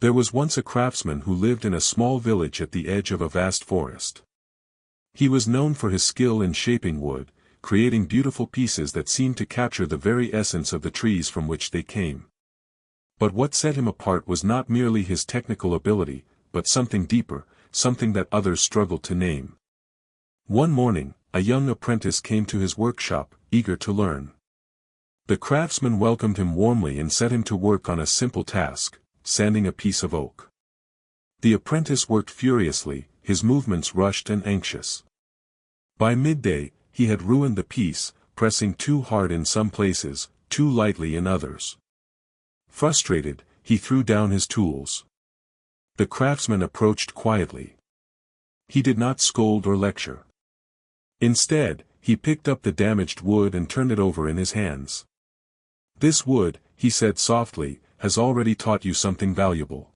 There was once a craftsman who lived in a small village at the edge of a vast forest. He was known for his skill in shaping wood, creating beautiful pieces that seemed to capture the very essence of the trees from which they came. But what set him apart was not merely his technical ability, but something deeper, something that others struggled to name. One morning, a young apprentice came to his workshop, eager to learn. The craftsman welcomed him warmly and set him to work on a simple task, sanding a piece of oak. The apprentice worked furiously, his movements rushed and anxious. By midday, he had ruined the piece, pressing too hard in some places, too lightly in others. Frustrated, he threw down his tools. The craftsman approached quietly. He did not scold or lecture. Instead, he picked up the damaged wood and turned it over in his hands. "This wood," he said softly, "has already taught you something valuable.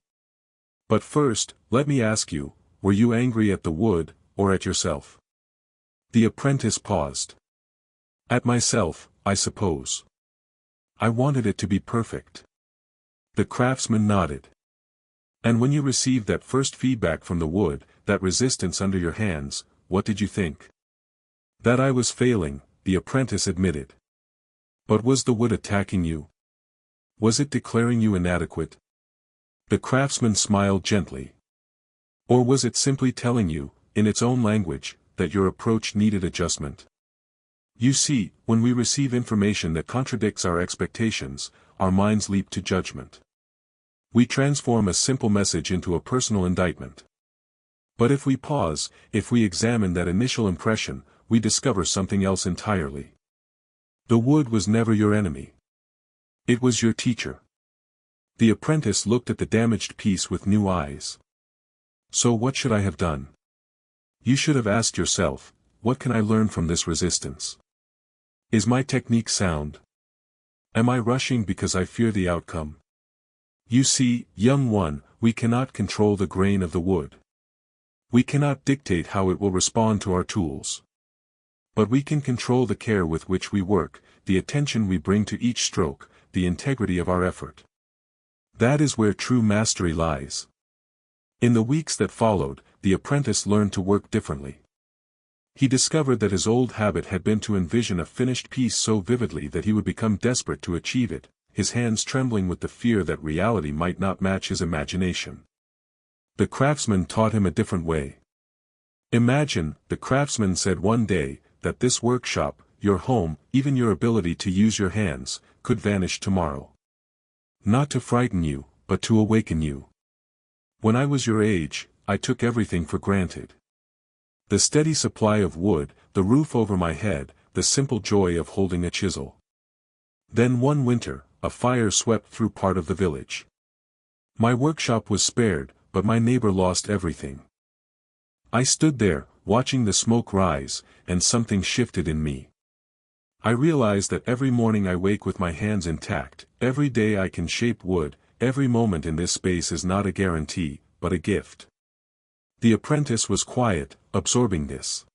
But first, let me ask you, were you angry at the wood, or at yourself?" The apprentice paused. "At myself, I suppose. I wanted it to be perfect." The craftsman nodded. "And when you received that first feedback from the wood, that resistance under your hands, what did you think?" "That I was failing," the apprentice admitted. "But was the wood attacking you? Was it declaring you inadequate?" The craftsman smiled gently. "Or was it simply telling you, in its own language, that your approach needed adjustment? You see, when we receive information that contradicts our expectations, our minds leap to judgment. We transform a simple message into a personal indictment. But if we pause, if we examine that initial impression, we discover something else entirely. The wood was never your enemy. It was your teacher." The apprentice looked at the damaged piece with new eyes. "So what should I have done? You should have asked yourself, what can I learn from this resistance? Is my technique sound? Am I rushing because I fear the outcome? You see, young one, we cannot control the grain of the wood. We cannot dictate how it will respond to our tools. But we can control the care with which we work, the attention we bring to each stroke, the integrity of our effort. That is where true mastery lies." In the weeks that followed, the apprentice learned to work differently. He discovered that his old habit had been to envision a finished piece so vividly that he would become desperate to achieve it, his hands trembling with the fear that reality might not match his imagination. The craftsman taught him a different way. "Imagine," the craftsman said one day, "that this workshop, your home, even your ability to use your hands, could vanish tomorrow. Not to frighten you, but to awaken you. When I was your age, I took everything for granted. The steady supply of wood, the roof over my head, the simple joy of holding a chisel. Then one winter, a fire swept through part of the village. My workshop was spared, but my neighbor lost everything. I stood there, watching the smoke rise, and something shifted in me. I realized that every morning I wake with my hands intact, every day I can shape wood, every moment in this space is not a guarantee, but a gift." The apprentice was quiet, absorbing this.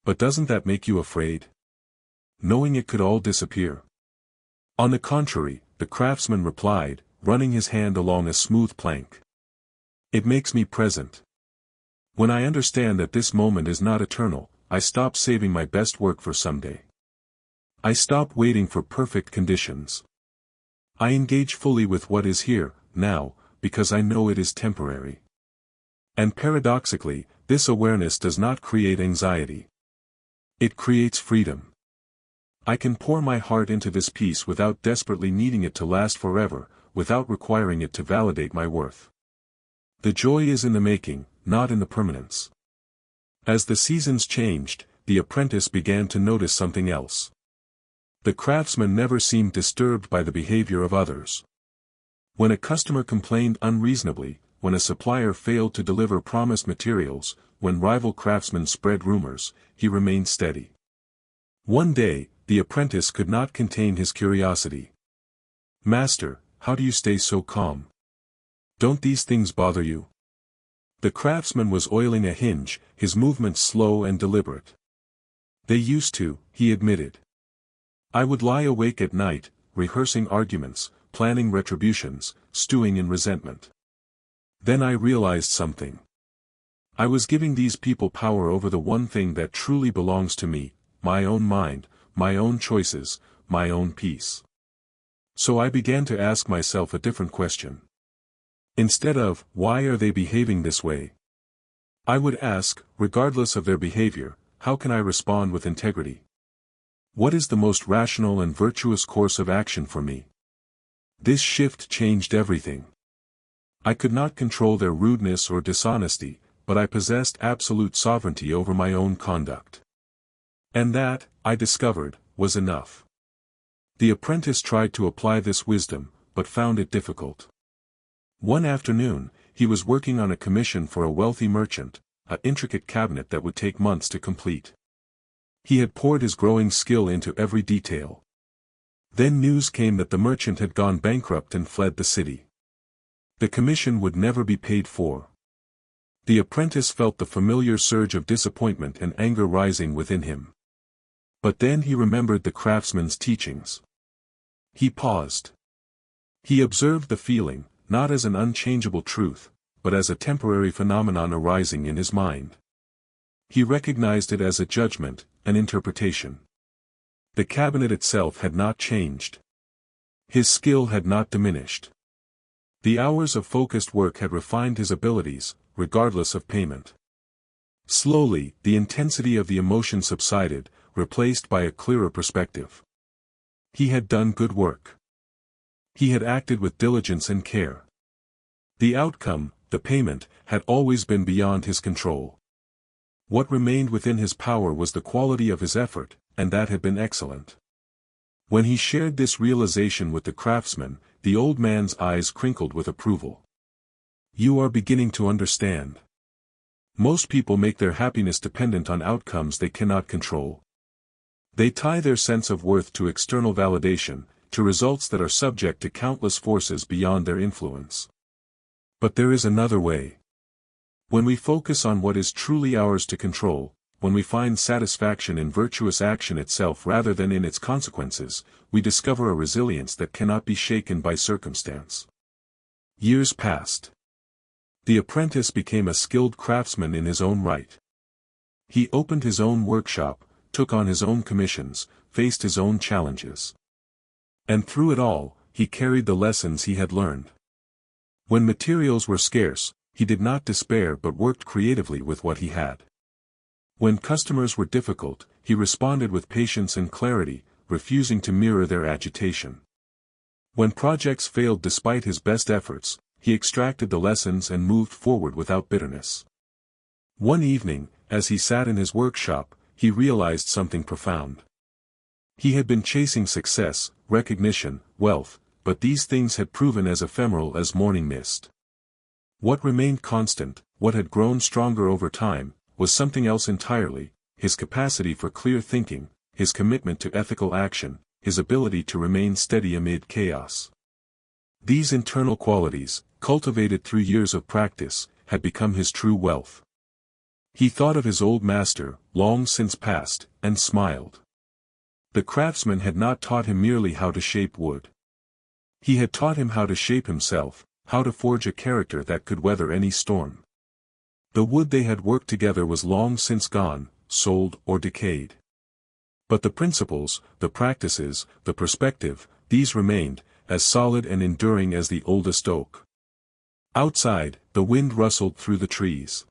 "But doesn't that make you afraid? Knowing it could all disappear?" "On the contrary," the craftsman replied, running his hand along a smooth plank. "It makes me present. When I understand that this moment is not eternal, I stop saving my best work for someday. I stop waiting for perfect conditions. I engage fully with what is here, now, because I know it is temporary." And paradoxically, this awareness does not create anxiety. It creates freedom. I can pour my heart into this piece without desperately needing it to last forever, without requiring it to validate my worth. The joy is in the making, not in the permanence. As the seasons changed, the apprentice began to notice something else. The craftsman never seemed disturbed by the behavior of others. When a customer complained unreasonably, when a supplier failed to deliver promised materials, when rival craftsmen spread rumors, he remained steady. One day, the apprentice could not contain his curiosity. "Master, how do you stay so calm? Don't these things bother you?" The craftsman was oiling a hinge, his movements slow and deliberate. "They used to," he admitted. "I would lie awake at night, rehearsing arguments, planning retributions, stewing in resentment. Then I realized something. I was giving these people power over the one thing that truly belongs to me, my own mind, my own choices, my own peace. So I began to ask myself a different question. Instead of, why are they behaving this way? I would ask, regardless of their behavior, how can I respond with integrity? What is the most rational and virtuous course of action for me? This shift changed everything. I could not control their rudeness or dishonesty, but I possessed absolute sovereignty over my own conduct. And that, I discovered, was enough. The apprentice tried to apply this wisdom, but found it difficult. One afternoon, he was working on a commission for a wealthy merchant, an intricate cabinet that would take months to complete. He had poured his growing skill into every detail. Then news came that the merchant had gone bankrupt and fled the city. The commission would never be paid for. The apprentice felt the familiar surge of disappointment and anger rising within him. But then he remembered the craftsman's teachings. He paused. He observed the feeling, not as an unchangeable truth, but as a temporary phenomenon arising in his mind. He recognized it as a judgment, an interpretation. The cabinet itself had not changed. His skill had not diminished. The hours of focused work had refined his abilities, regardless of payment. Slowly, the intensity of the emotion subsided, replaced by a clearer perspective. He had done good work. He had acted with diligence and care. The outcome, the payment, had always been beyond his control. What remained within his power was the quality of his effort, and that had been excellent. When he shared this realization with the craftsman, the old man's eyes crinkled with approval. You are beginning to understand. Most people make their happiness dependent on outcomes they cannot control. They tie their sense of worth to external validation, to results that are subject to countless forces beyond their influence. But there is another way. When we focus on what is truly ours to control, when we find satisfaction in virtuous action itself rather than in its consequences, we discover a resilience that cannot be shaken by circumstance. Years passed. The apprentice became a skilled craftsman in his own right. He opened his own workshop, took on his own commissions, faced his own challenges. And through it all, he carried the lessons he had learned. When materials were scarce, he did not despair but worked creatively with what he had. When customers were difficult, he responded with patience and clarity, refusing to mirror their agitation. When projects failed despite his best efforts, he extracted the lessons and moved forward without bitterness. One evening, as he sat in his workshop, he realized something profound. He had been chasing success, recognition, wealth, but these things had proven as ephemeral as morning mist. What remained constant, what had grown stronger over time, was something else entirely: his capacity for clear thinking, his commitment to ethical action, his ability to remain steady amid chaos. These internal qualities, cultivated through years of practice, had become his true wealth. He thought of his old master, long since passed, and smiled. The craftsman had not taught him merely how to shape wood. He had taught him how to shape himself, how to forge a character that could weather any storm. The wood they had worked together was long since gone, sold or decayed. But the principles, the practices, the perspective, these remained, as solid and enduring as the oldest oak. Outside, the wind rustled through the trees.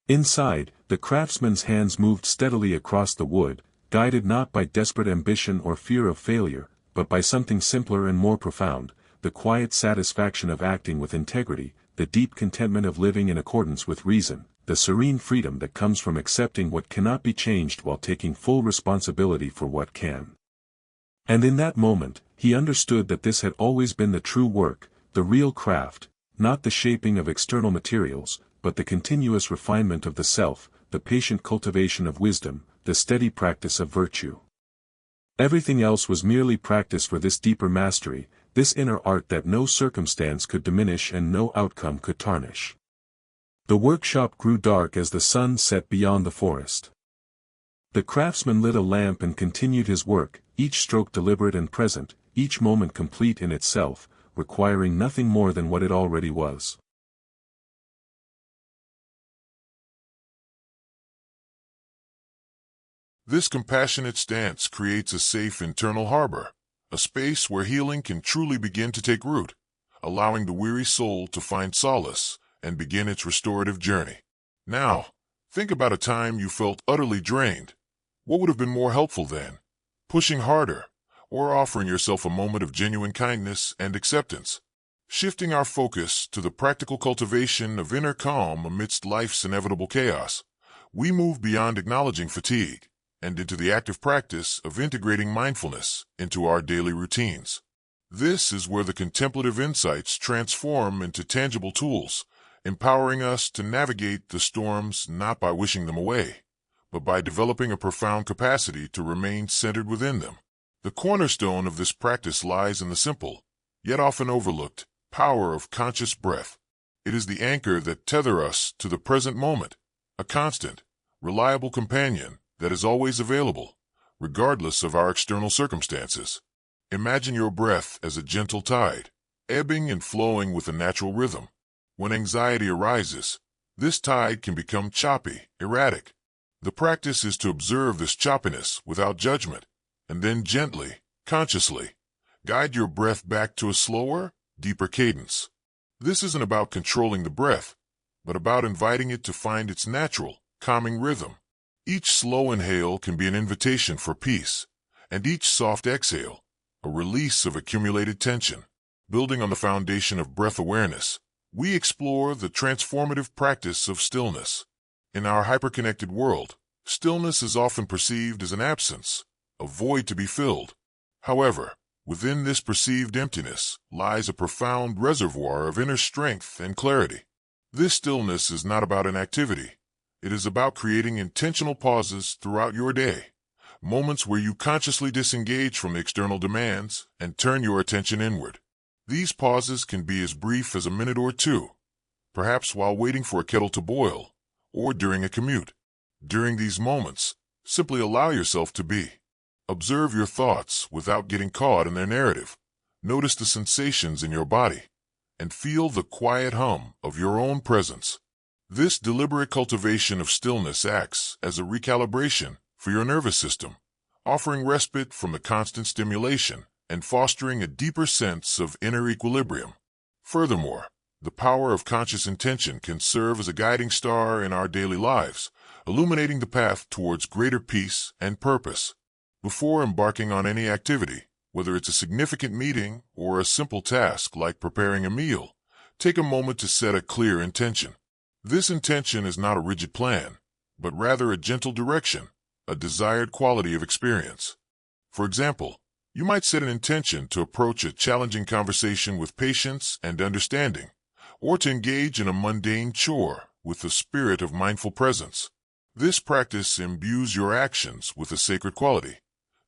Inside, the craftsman's hands moved steadily across the wood, guided not by desperate ambition or fear of failure, but by something simpler and more profound: the quiet satisfaction of acting with integrity, the deep contentment of living in accordance with reason, the serene freedom that comes from accepting what cannot be changed while taking full responsibility for what can. And in that moment, he understood that this had always been the true work, the real craft, not the shaping of external materials, but the continuous refinement of the self, the patient cultivation of wisdom, the steady practice of virtue. Everything else was merely practice for this deeper mastery, this inner art that no circumstance could diminish and no outcome could tarnish. The workshop grew dark as the sun set beyond the forest. The craftsman lit a lamp and continued his work, each stroke deliberate and present, each moment complete in itself, requiring nothing more than what it already was. This compassionate stance creates a safe internal harbor, a space where healing can truly begin to take root, allowing the weary soul to find solace and begin its restorative journey. Now, think about a time you felt utterly drained. What would have been more helpful then? Pushing harder, or offering yourself a moment of genuine kindness and acceptance? Shifting our focus to the practical cultivation of inner calm amidst life's inevitable chaos, we move beyond acknowledging fatigue and into the active practice of integrating mindfulness into our daily routines. This is where the contemplative insights transform into tangible tools, empowering us to navigate the storms not by wishing them away, but by developing a profound capacity to remain centered within them. The cornerstone of this practice lies in the simple, yet often overlooked, power of conscious breath. It is the anchor that tethers us to the present moment, a constant, reliable companion that is always available, regardless of our external circumstances. Imagine your breath as a gentle tide, ebbing and flowing with a natural rhythm. When anxiety arises, this tide can become choppy, erratic. The practice is to observe this choppiness without judgment, and then gently, consciously, guide your breath back to a slower, deeper cadence. This isn't about controlling the breath, but about inviting it to find its natural, calming rhythm. Each slow inhale can be an invitation for peace, and each soft exhale, a release of accumulated tension. Building on the foundation of breath awareness, we explore the transformative practice of stillness. In our hyperconnected world, stillness is often perceived as an absence, a void to be filled. However, within this perceived emptiness lies a profound reservoir of inner strength and clarity. This stillness is not about inactivity. It is about creating intentional pauses throughout your day, moments where you consciously disengage from external demands and turn your attention inward. These pauses can be as brief as a minute or two, perhaps while waiting for a kettle to boil, or during a commute. During these moments, simply allow yourself to be. Observe your thoughts without getting caught in their narrative. Notice the sensations in your body, and feel the quiet hum of your own presence. This deliberate cultivation of stillness acts as a recalibration for your nervous system, offering respite from the constant stimulation and fostering a deeper sense of inner equilibrium. Furthermore, the power of conscious intention can serve as a guiding star in our daily lives, illuminating the path towards greater peace and purpose. Before embarking on any activity, whether it's a significant meeting or a simple task like preparing a meal, take a moment to set a clear intention. This intention is not a rigid plan, but rather a gentle direction, a desired quality of experience. For example, you might set an intention to approach a challenging conversation with patience and understanding, or to engage in a mundane chore with a spirit of mindful presence. This practice imbues your actions with a sacred quality,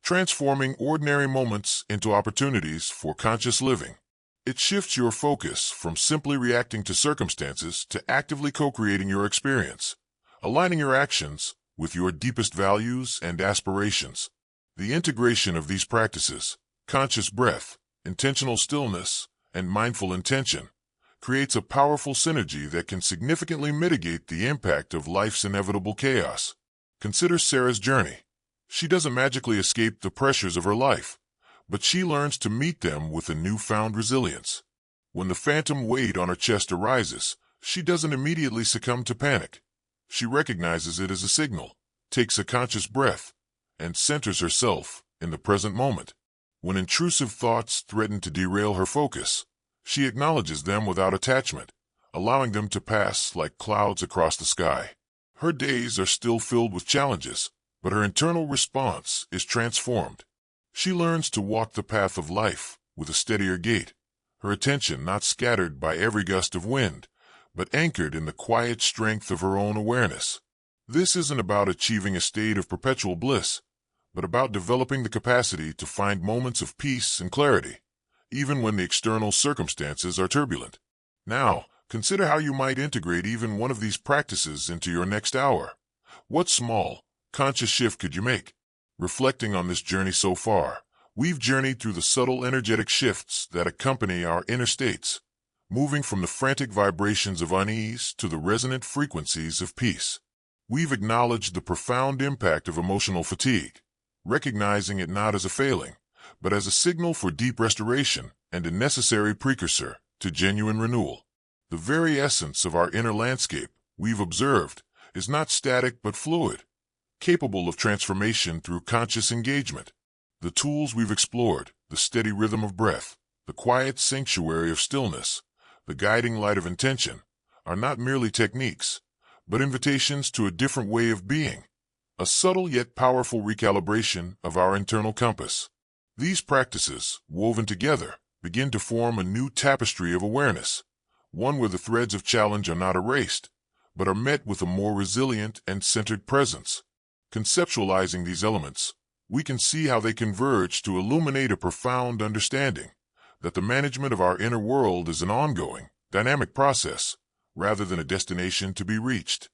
transforming ordinary moments into opportunities for conscious living. It shifts your focus from simply reacting to circumstances to actively co-creating your experience, aligning your actions with your deepest values and aspirations. The integration of these practices, conscious breath, intentional stillness, and mindful intention, creates a powerful synergy that can significantly mitigate the impact of life's inevitable chaos. Consider Sarah's journey. She doesn't magically escape the pressures of her life, but she learns to meet them with a newfound resilience. When the phantom weight on her chest arises, she doesn't immediately succumb to panic. She recognizes it as a signal, takes a conscious breath, and centers herself in the present moment. When intrusive thoughts threaten to derail her focus, she acknowledges them without attachment, allowing them to pass like clouds across the sky. Her days are still filled with challenges, but her internal response is transformed. She learns to walk the path of life with a steadier gait, her attention not scattered by every gust of wind, but anchored in the quiet strength of her own awareness. This isn't about achieving a state of perpetual bliss, but about developing the capacity to find moments of peace and clarity, even when the external circumstances are turbulent. Now, consider how you might integrate even one of these practices into your next hour. What small, conscious shift could you make? Reflecting on this journey so far, we've journeyed through the subtle energetic shifts that accompany our inner states, moving from the frantic vibrations of unease to the resonant frequencies of peace. We've acknowledged the profound impact of emotional fatigue, recognizing it not as a failing, but as a signal for deep restoration and a necessary precursor to genuine renewal. The very essence of our inner landscape, we've observed, is not static but fluid, capable of transformation through conscious engagement. The tools we've explored, the steady rhythm of breath, the quiet sanctuary of stillness, the guiding light of intention, are not merely techniques, but invitations to a different way of being, a subtle yet powerful recalibration of our internal compass. These practices, woven together, begin to form a new tapestry of awareness, one where the threads of challenge are not erased, but are met with a more resilient and centered presence. Conceptualizing these elements, we can see how they converge to illuminate a profound understanding that the management of our inner world is an ongoing, dynamic process, rather than a destination to be reached.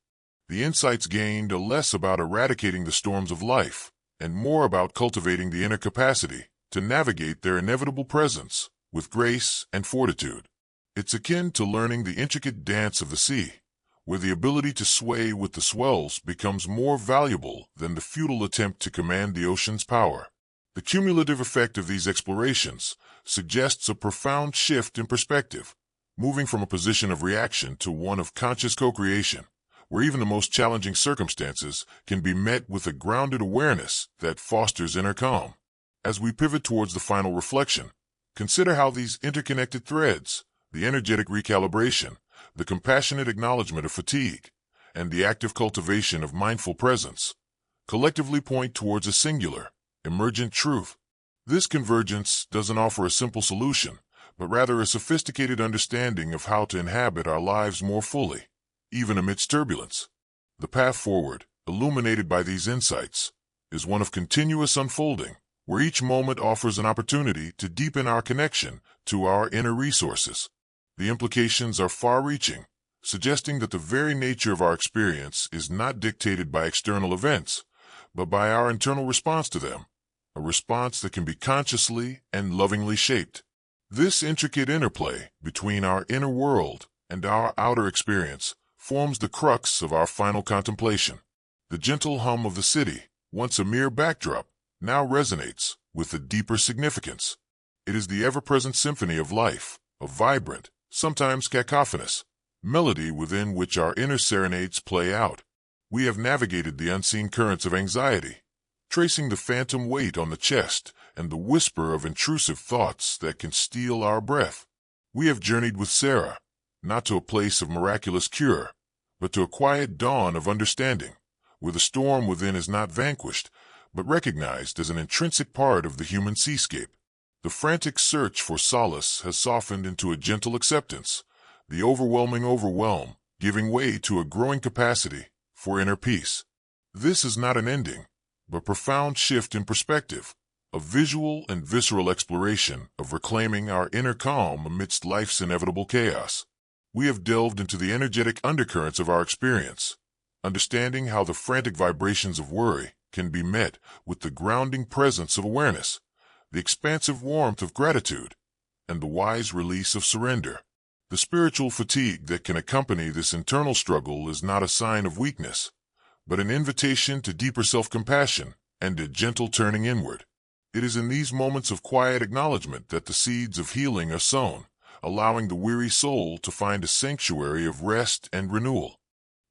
The insights gained are less about eradicating the storms of life, and more about cultivating the inner capacity to navigate their inevitable presence with grace and fortitude. It's akin to learning the intricate dance of the sea, where the ability to sway with the swells becomes more valuable than the futile attempt to command the ocean's power. The cumulative effect of these explorations suggests a profound shift in perspective, moving from a position of reaction to one of conscious co-creation, where even the most challenging circumstances can be met with a grounded awareness that fosters inner calm. As we pivot towards the final reflection, consider how these interconnected threads, the energetic recalibration, the compassionate acknowledgement of fatigue, and the active cultivation of mindful presence, collectively point towards a singular, emergent truth. This convergence doesn't offer a simple solution, but rather a sophisticated understanding of how to inhabit our lives more fully, even amidst turbulence. The path forward, illuminated by these insights, is one of continuous unfolding, where each moment offers an opportunity to deepen our connection to our inner resources. The implications are far-reaching, suggesting that the very nature of our experience is not dictated by external events, but by our internal response to them, a response that can be consciously and lovingly shaped. This intricate interplay between our inner world and our outer experience forms the crux of our final contemplation. The gentle hum of the city, once a mere backdrop, now resonates with a deeper significance. It is the ever-present symphony of life, a vibrant, sometimes cacophonous, melody within which our inner serenades play out. We have navigated the unseen currents of anxiety, tracing the phantom weight on the chest and the whisper of intrusive thoughts that can steal our breath. We have journeyed with Sarah, not to a place of miraculous cure, but to a quiet dawn of understanding, where the storm within is not vanquished, but recognized as an intrinsic part of the human seascape. The frantic search for solace has softened into a gentle acceptance, the overwhelming overwhelm giving way to a growing capacity for inner peace. This is not an ending, but a profound shift in perspective, a visual and visceral exploration of reclaiming our inner calm amidst life's inevitable chaos. We have delved into the energetic undercurrents of our experience, understanding how the frantic vibrations of worry can be met with the grounding presence of awareness, the expansive warmth of gratitude, and the wise release of surrender. The spiritual fatigue that can accompany this internal struggle is not a sign of weakness, but an invitation to deeper self-compassion and a gentle turning inward. It is in these moments of quiet acknowledgement that the seeds of healing are sown, allowing the weary soul to find a sanctuary of rest and renewal.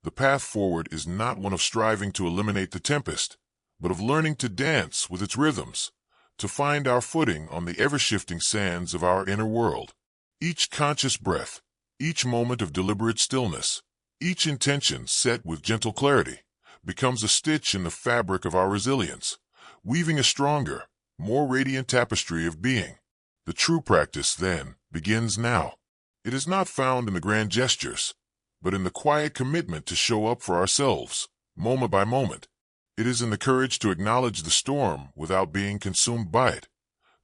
The path forward is not one of striving to eliminate the tempest, but of learning to dance with its rhythms, to find our footing on the ever-shifting sands of our inner world. Each conscious breath, each moment of deliberate stillness, each intention set with gentle clarity, becomes a stitch in the fabric of our resilience, weaving a stronger, more radiant tapestry of being. The true practice, then, begins now. It is not found in the grand gestures, but in the quiet commitment to show up for ourselves, moment by moment. It is in the courage to acknowledge the storm without being consumed by it,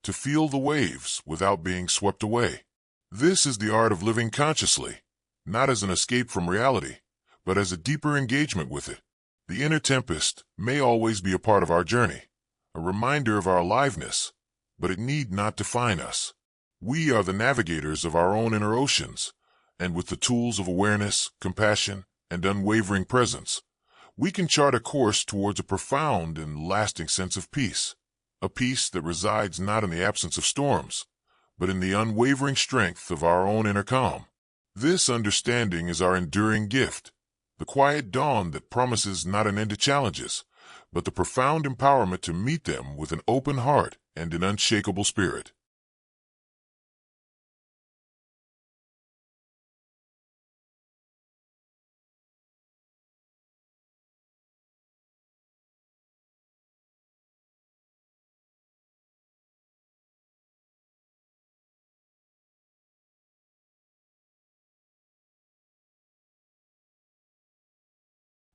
to feel the waves without being swept away. This is the art of living consciously, not as an escape from reality, but as a deeper engagement with it. The inner tempest may always be a part of our journey, a reminder of our aliveness, but it need not define us. We are the navigators of our own inner oceans, and with the tools of awareness, compassion, and unwavering presence, we can chart a course towards a profound and lasting sense of peace, a peace that resides not in the absence of storms, but in the unwavering strength of our own inner calm. This understanding is our enduring gift, the quiet dawn that promises not an end to challenges, but the profound empowerment to meet them with an open heart and an unshakable spirit.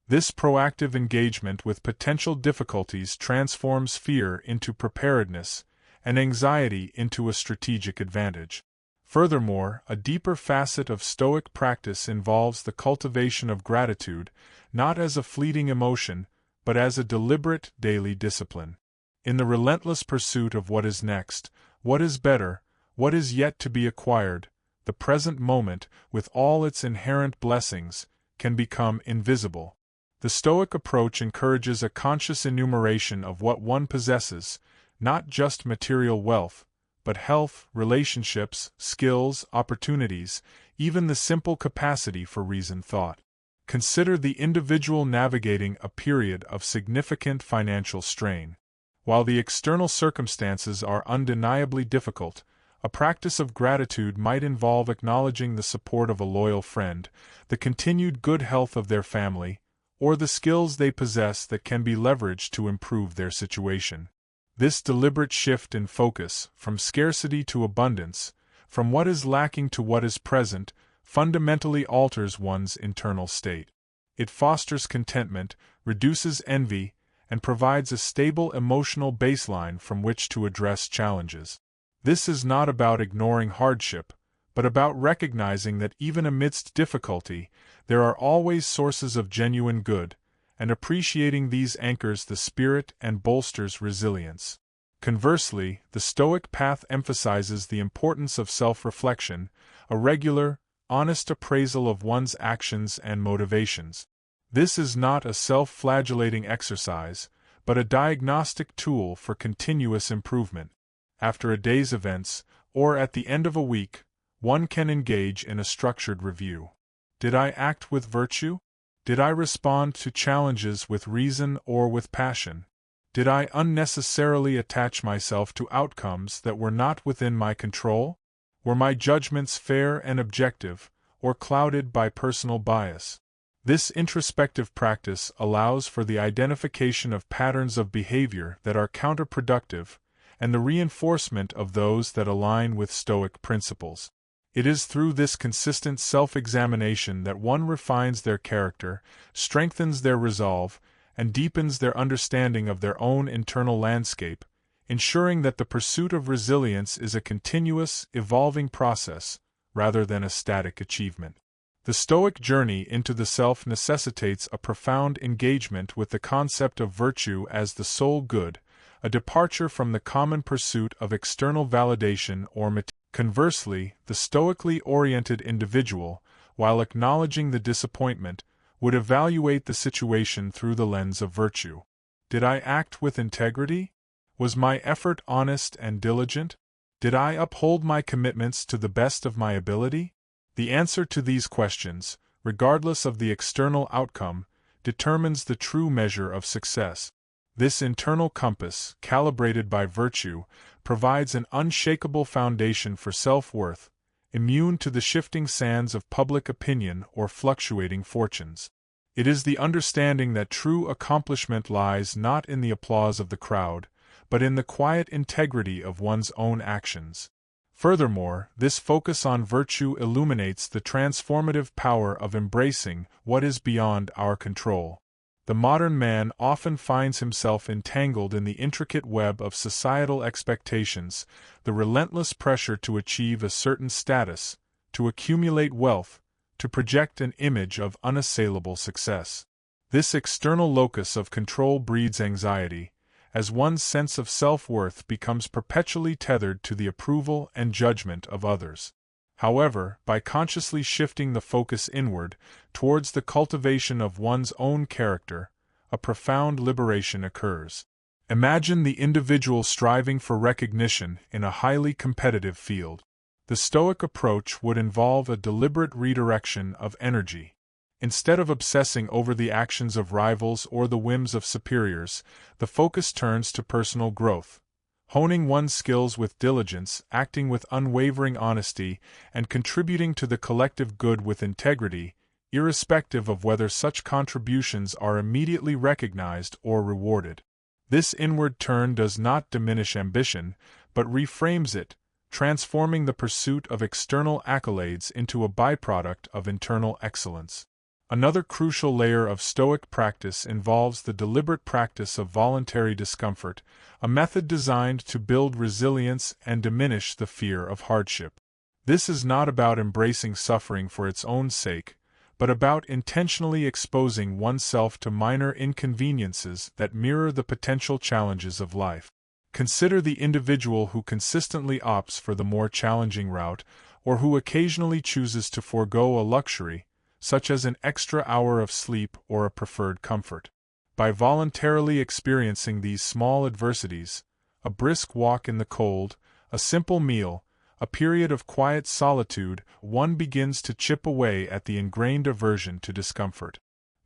This proactive engagement with potential difficulties transforms fear into preparedness and anxiety into a strategic advantage. Furthermore, a deeper facet of Stoic practice involves the cultivation of gratitude, not as a fleeting emotion, but as a deliberate daily discipline. In the relentless pursuit of what is next, what is better, what is yet to be acquired, the present moment, with all its inherent blessings, can become invisible. The Stoic approach encourages a conscious enumeration of what one possesses, not just material wealth, but health, relationships, skills, opportunities, even the simple capacity for reasoned thought. Consider the individual navigating a period of significant financial strain. While the external circumstances are undeniably difficult, a practice of gratitude might involve acknowledging the support of a loyal friend, the continued good health of their family, or the skills they possess that can be leveraged to improve their situation. This deliberate shift in focus, from scarcity to abundance, from what is lacking to what is present, fundamentally alters one's internal state. It fosters contentment, reduces envy, and provides a stable emotional baseline from which to address challenges. This is not about ignoring hardship, but about recognizing that even amidst difficulty, there are always sources of genuine good, and appreciating these anchors the spirit and bolsters resilience. Conversely, the Stoic path emphasizes the importance of self-reflection, a regular, honest appraisal of one's actions and motivations. This is not a self-flagellating exercise, but a diagnostic tool for continuous improvement. After a day's events, or at the end of a week, one can engage in a structured review. Did I act with virtue? Did I respond to challenges with reason or with passion? Did I unnecessarily attach myself to outcomes that were not within my control? Were my judgments fair and objective, or clouded by personal bias? This introspective practice allows for the identification of patterns of behavior that are counterproductive and the reinforcement of those that align with Stoic principles. It is through this consistent self-examination that one refines their character, strengthens their resolve, and deepens their understanding of their own internal landscape, ensuring that the pursuit of resilience is a continuous, evolving process, rather than a static achievement. The Stoic journey into the self necessitates a profound engagement with the concept of virtue as the sole good, a departure from the common pursuit of external validation or material. Conversely, the stoically oriented individual, while acknowledging the disappointment, would evaluate the situation through the lens of virtue. Did I act with integrity? Was my effort honest and diligent? Did I uphold my commitments to the best of my ability? The answer to these questions, regardless of the external outcome, determines the true measure of success. This internal compass, calibrated by virtue, provides an unshakable foundation for self-worth, immune to the shifting sands of public opinion or fluctuating fortunes. It is the understanding that true accomplishment lies not in the applause of the crowd, but in the quiet integrity of one's own actions. Furthermore, this focus on virtue illuminates the transformative power of embracing what is beyond our control. The modern man often finds himself entangled in the intricate web of societal expectations, the relentless pressure to achieve a certain status, to accumulate wealth, to project an image of unassailable success. This external locus of control breeds anxiety, as one's sense of self-worth becomes perpetually tethered to the approval and judgment of others. However, by consciously shifting the focus inward, towards the cultivation of one's own character, a profound liberation occurs. Imagine the individual striving for recognition in a highly competitive field. The Stoic approach would involve a deliberate redirection of energy. Instead of obsessing over the actions of rivals or the whims of superiors, the focus turns to personal growth. Honing one's skills with diligence, acting with unwavering honesty, and contributing to the collective good with integrity, irrespective of whether such contributions are immediately recognized or rewarded. This inward turn does not diminish ambition, but reframes it, transforming the pursuit of external accolades into a byproduct of internal excellence. Another crucial layer of Stoic practice involves the deliberate practice of voluntary discomfort, a method designed to build resilience and diminish the fear of hardship. This is not about embracing suffering for its own sake, but about intentionally exposing oneself to minor inconveniences that mirror the potential challenges of life. Consider the individual who consistently opts for the more challenging route, or who occasionally chooses to forego a luxury, such as an extra hour of sleep or a preferred comfort. By voluntarily experiencing these small adversities, a brisk walk in the cold, a simple meal, a period of quiet solitude, one begins to chip away at the ingrained aversion to discomfort.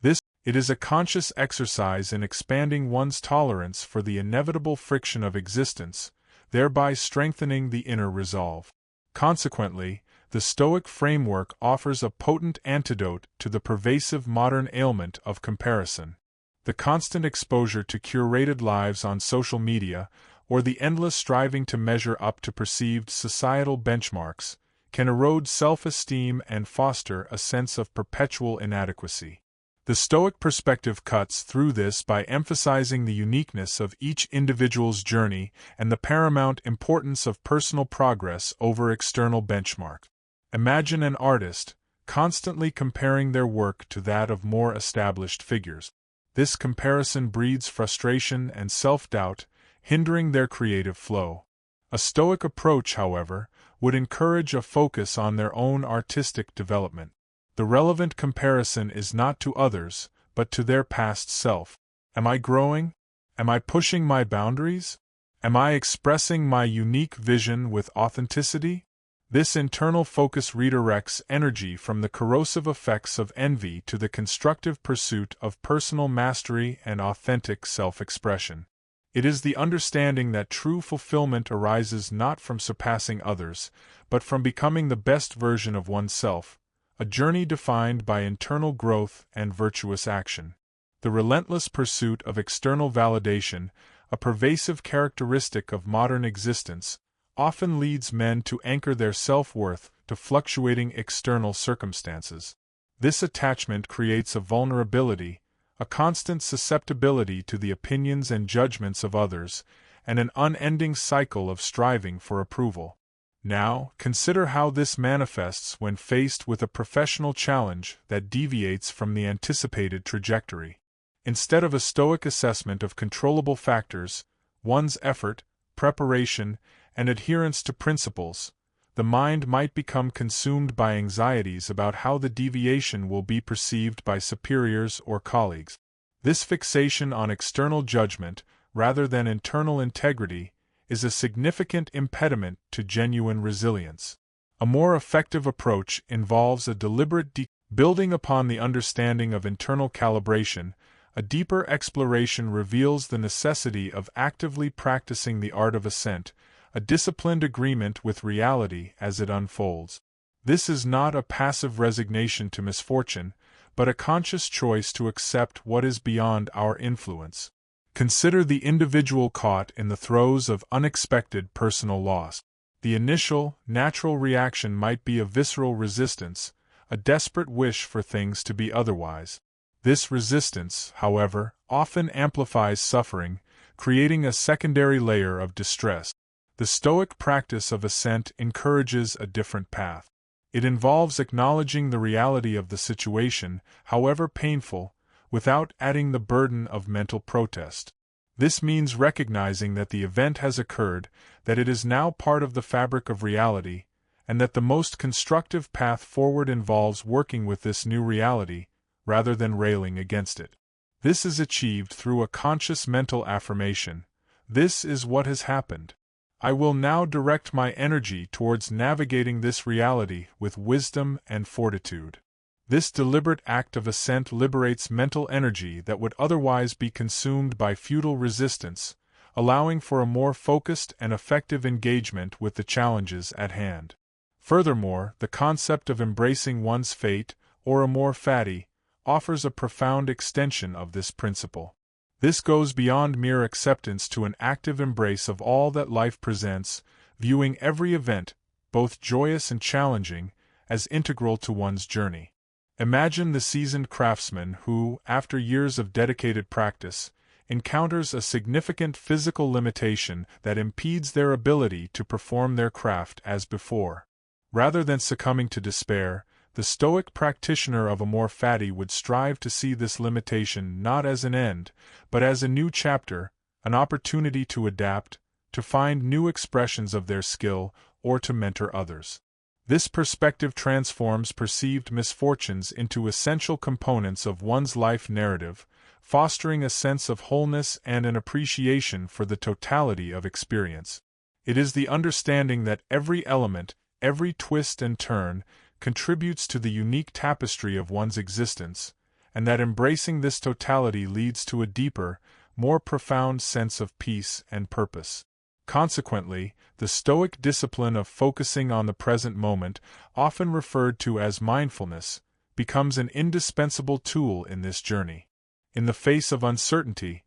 It is a conscious exercise in expanding one's tolerance for the inevitable friction of existence, thereby strengthening the inner resolve. Consequently, the Stoic framework offers a potent antidote to the pervasive modern ailment of comparison. The constant exposure to curated lives on social media, or the endless striving to measure up to perceived societal benchmarks, can erode self-esteem and foster a sense of perpetual inadequacy. The Stoic perspective cuts through this by emphasizing the uniqueness of each individual's journey and the paramount importance of personal progress over external benchmarks. Imagine an artist, constantly comparing their work to that of more established figures. This comparison breeds frustration and self-doubt, hindering their creative flow. A Stoic approach, however, would encourage a focus on their own artistic development. The relevant comparison is not to others, but to their past self. Am I growing? Am I pushing my boundaries? Am I expressing my unique vision with authenticity? This internal focus redirects energy from the corrosive effects of envy to the constructive pursuit of personal mastery and authentic self-expression. It is the understanding that true fulfillment arises not from surpassing others, but from becoming the best version of oneself, a journey defined by internal growth and virtuous action. The relentless pursuit of external validation, a pervasive characteristic of modern existence, often leads men to anchor their self-worth to fluctuating external circumstances. This attachment creates a vulnerability, a constant susceptibility to the opinions and judgments of others, and an unending cycle of striving for approval. Now, consider how this manifests when faced with a professional challenge that deviates from the anticipated trajectory. Instead of a Stoic assessment of controllable factors, one's effort, preparation, and adherence to principles, the mind might become consumed by anxieties about how the deviation will be perceived by superiors or colleagues. This fixation on external judgment, rather than internal integrity, is a significant impediment to genuine resilience. A more effective approach involves a deliberate building upon the understanding of internal calibration. A deeper exploration reveals the necessity of actively practicing the art of ascent, a disciplined agreement with reality as it unfolds. This is not a passive resignation to misfortune, but a conscious choice to accept what is beyond our influence. Consider the individual caught in the throes of unexpected personal loss. The initial, natural reaction might be a visceral resistance, a desperate wish for things to be otherwise. This resistance, however, often amplifies suffering, creating a secondary layer of distress. The Stoic practice of ascent encourages a different path. It involves acknowledging the reality of the situation, however painful, without adding the burden of mental protest. This means recognizing that the event has occurred, that it is now part of the fabric of reality, and that the most constructive path forward involves working with this new reality, rather than railing against it. This is achieved through a conscious mental affirmation. This is what has happened. I will now direct my energy towards navigating this reality with wisdom and fortitude. This deliberate act of assent liberates mental energy that would otherwise be consumed by futile resistance, allowing for a more focused and effective engagement with the challenges at hand. Furthermore, the concept of embracing one's fate, or amor fati, offers a profound extension of this principle. This goes beyond mere acceptance to an active embrace of all that life presents, viewing every event, both joyous and challenging, as integral to one's journey. Imagine the seasoned craftsman who, after years of dedicated practice, encounters a significant physical limitation that impedes their ability to perform their craft as before. Rather than succumbing to despair, the Stoic practitioner of amor fati would strive to see this limitation not as an end, but as a new chapter, an opportunity to adapt, to find new expressions of their skill, or to mentor others. This perspective transforms perceived misfortunes into essential components of one's life narrative, fostering a sense of wholeness and an appreciation for the totality of experience. It is the understanding that every element, every twist and turn, contributes to the unique tapestry of one's existence, and that embracing this totality leads to a deeper, more profound sense of peace and purpose. Consequently, the Stoic discipline of focusing on the present moment, often referred to as mindfulness, becomes an indispensable tool in this journey. In the face of uncertainty,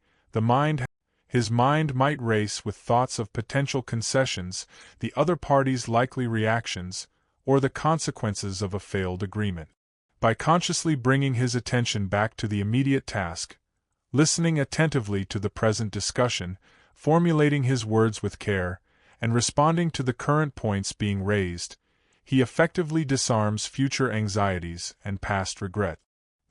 his mind might race with thoughts of potential concessions, the other party's likely reactions, or the consequences of a failed agreement. By consciously bringing his attention back to the immediate task, listening attentively to the present discussion, formulating his words with care, and responding to the current points being raised, he effectively disarms future anxieties and past regret.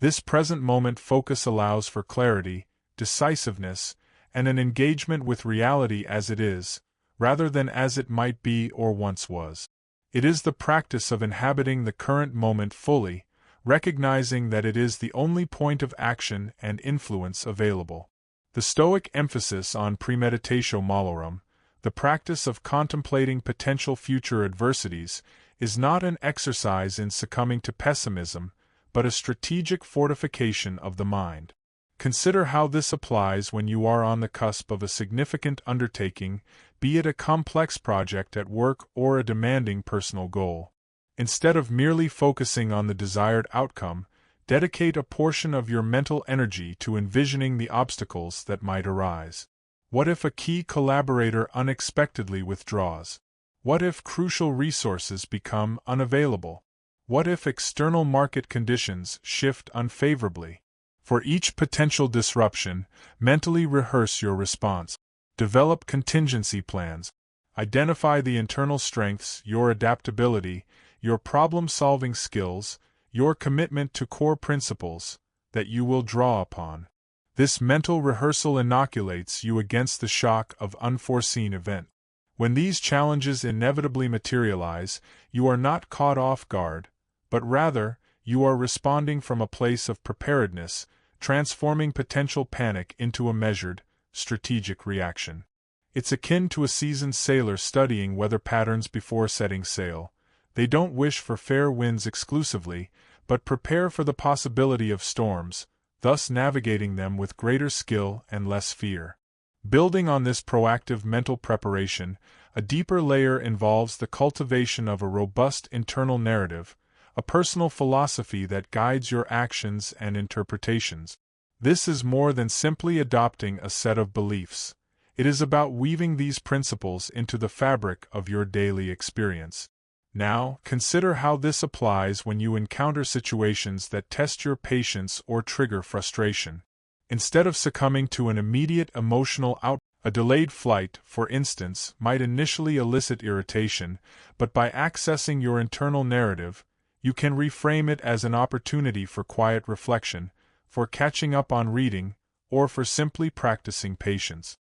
This present moment focus allows for clarity, decisiveness, and an engagement with reality as it is, rather than as it might be or once was. It is the practice of inhabiting the current moment fully, recognizing that it is the only point of action and influence available. The Stoic emphasis on premeditatio malorum, the practice of contemplating potential future adversities, is not an exercise in succumbing to pessimism, but a strategic fortification of the mind. Consider how this applies when you are on the cusp of a significant undertaking, be it a complex project at work or a demanding personal goal. Instead of merely focusing on the desired outcome, dedicate a portion of your mental energy to envisioning the obstacles that might arise. What if a key collaborator unexpectedly withdraws? What if crucial resources become unavailable? What if external market conditions shift unfavorably? For each potential disruption, mentally rehearse your response. Develop contingency plans. Identify the internal strengths, your adaptability, your problem-solving skills, your commitment to core principles that you will draw upon. This mental rehearsal inoculates you against the shock of unforeseen event. When these challenges inevitably materialize, you are not caught off guard, but rather, you are responding from a place of preparedness, transforming potential panic into a measured, strategic reaction. It's akin to a seasoned sailor studying weather patterns before setting sail. They don't wish for fair winds exclusively, but prepare for the possibility of storms, thus navigating them with greater skill and less fear. Building on this proactive mental preparation, a deeper layer involves the cultivation of a robust internal narrative, a personal philosophy that guides your actions and interpretations. This is more than simply adopting a set of beliefs. It is about weaving these principles into the fabric of your daily experience. Now, consider how this applies when you encounter situations that test your patience or trigger frustration. Instead of succumbing to an immediate emotional outburst, a delayed flight, for instance, might initially elicit irritation, but by accessing your internal narrative, you can reframe it as an opportunity for quiet reflection, for catching up on reading, or for simply practicing patience.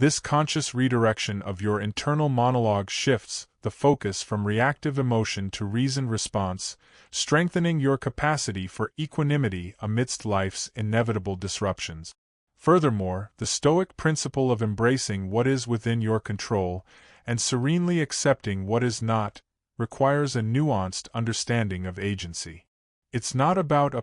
This conscious redirection of your internal monologue shifts the focus from reactive emotion to reasoned response, strengthening your capacity for equanimity amidst life's inevitable disruptions. Furthermore, the Stoic principle of embracing what is within your control and serenely accepting what is not requires a nuanced understanding of agency. It's not about